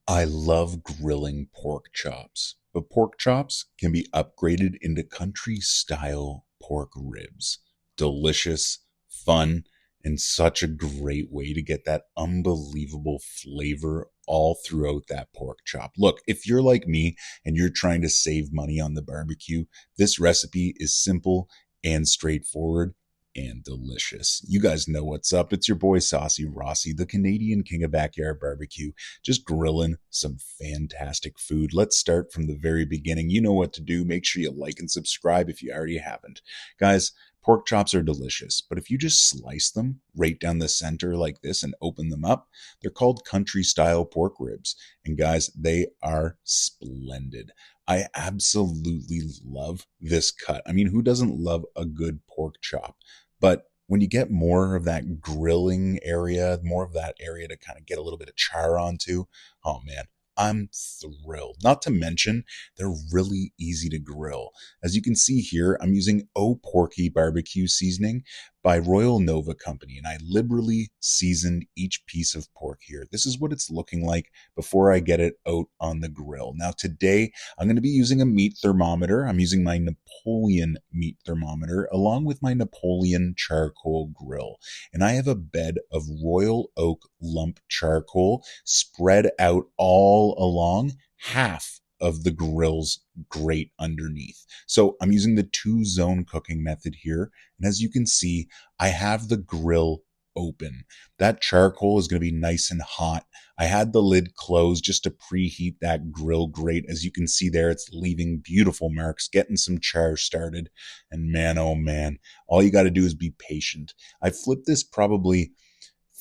I love grilling pork chops, but pork chops can be upgraded into country style pork ribs. Delicious, fun, and such a great way to get that unbelievable flavor all throughout that pork chop. Look, if you're like me and you're trying to save money on the barbecue, this recipe is simple and straightforward and delicious. You guys know what's up. It's your boy Saucy Rossy, the Canadian king of backyard barbecue, just grilling some fantastic food. Let's start from the very beginning. You know what to do. Make sure you like and subscribe if you already haven't. Guys, pork chops are delicious, but if you just slice them right down the center like this and open them up, they're called country style pork ribs. And guys, they are splendid. I absolutely love this cut. I mean, who doesn't love a good pork chop? But when you get more of that grilling area, more of that area to kind of get a little bit of char onto, oh man, I'm thrilled. Not to mention, they're really easy to grill. As you can see here, I'm using Porky barbecue seasoning by Royal Nova Company, and I liberally seasoned each piece of pork here. This is what it's looking like before I get it out on the grill. Now today, I'm going to be using a meat thermometer. I'm using my Napoleon meat thermometer along with my Napoleon Charcoal Grill. And I have a bed of Royal Oak lump charcoal spread out all along half of the grill's grate underneath. So I'm using the 2-zone cooking method here. And as you can see, I have the grill open. That charcoal is going to be nice and hot. I had the lid closed just to preheat that grill grate. As you can see there, it's leaving beautiful marks, getting some char started. And man, oh man, all you got to do is be patient. I flipped this probably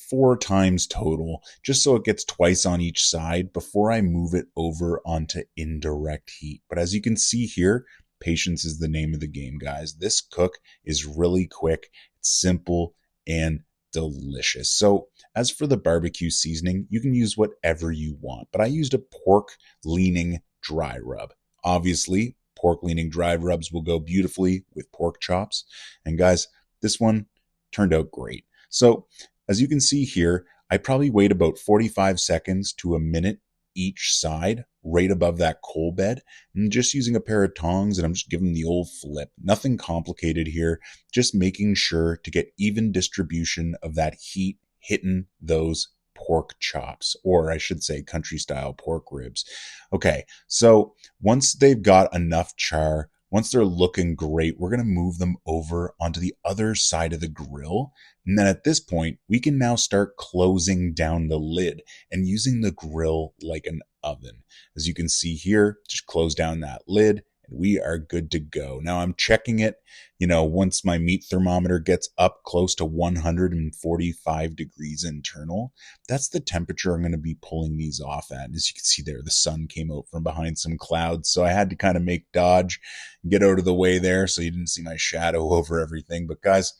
4 times total, just so it gets twice on each side before I move it over onto indirect heat. But as you can see here, patience is the name of the game, guys. This cook is really quick, it's simple, and delicious. So as for the barbecue seasoning, you can use whatever you want, but I used a pork leaning dry rub. Obviously, pork leaning dry rubs will go beautifully with pork chops. And guys, this one turned out great. So as you can see here, I probably wait about 45 seconds to a minute each side right above that coal bed. And just using a pair of tongs, and I'm just giving the old flip. Nothing complicated here, just making sure to get even distribution of that heat hitting those pork chops, or I should say country style pork ribs. Okay, so once they've got enough char, once they're looking great, we're going to move them over onto the other side of the grill. And then at this point, we can now start closing down the lid and using the grill like an oven. As you can see here, just close down that lid and we are good to go. Now I'm checking it, once my meat thermometer gets up close to 145 degrees internal, that's the temperature I'm going to be pulling these off at. And as you can see there, the sun came out from behind some clouds, so I had to kind of make dodge, get out of the way there so you didn't see my shadow over everything. But guys,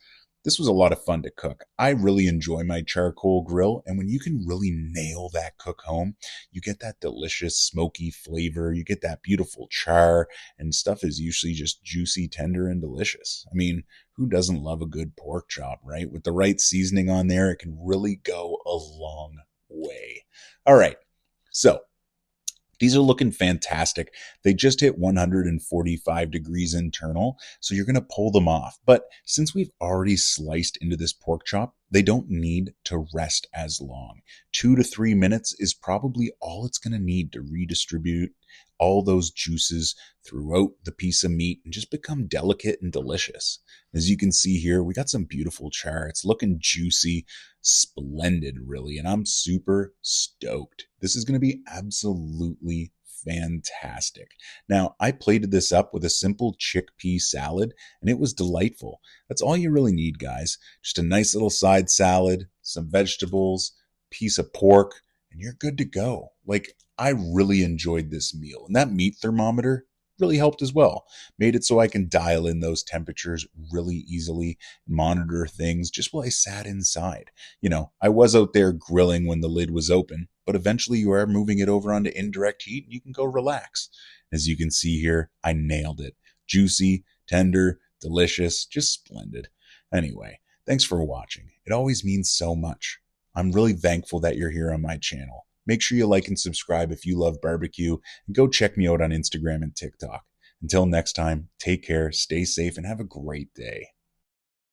this was a lot of fun to cook. I really enjoy my charcoal grill, and when you can really nail that cook home, you get that delicious smoky flavor, you get that beautiful char, and stuff is usually just juicy, tender, and delicious. I mean, who doesn't love a good pork chop, right? With the right seasoning on there, it can really go a long way. All right, so these are looking fantastic. They just hit 145 degrees internal, so you're going to pull them off. But since we've already sliced into this pork chop, they don't need to rest as long. 2 to 3 minutes is probably all it's going to need to redistribute all those juices throughout the piece of meat and just become delicate and delicious. As you can see here, we got some beautiful char. It's looking juicy, splendid, really, and I'm super stoked. This is going to be absolutely fantastic. Now, I plated this up with a simple chickpea salad, and it was delightful. That's all you really need, guys. Just a nice little side salad, some vegetables, piece of pork, and you're good to go. Like, I really enjoyed this meal, and that meat thermometer really helped as well. Made it so I can dial in those temperatures really easily, monitor things just while I sat inside. I was out there grilling when the lid was open, but eventually you are moving it over onto indirect heat and you can go relax. As you can see here, I nailed it. Juicy, tender, delicious, just splendid. Anyway, thanks for watching. It always means so much. I'm really thankful that you're here on my channel. Make sure you like and subscribe if you love barbecue, and go check me out on Instagram and TikTok. Until next time, take care, stay safe, and have a great day.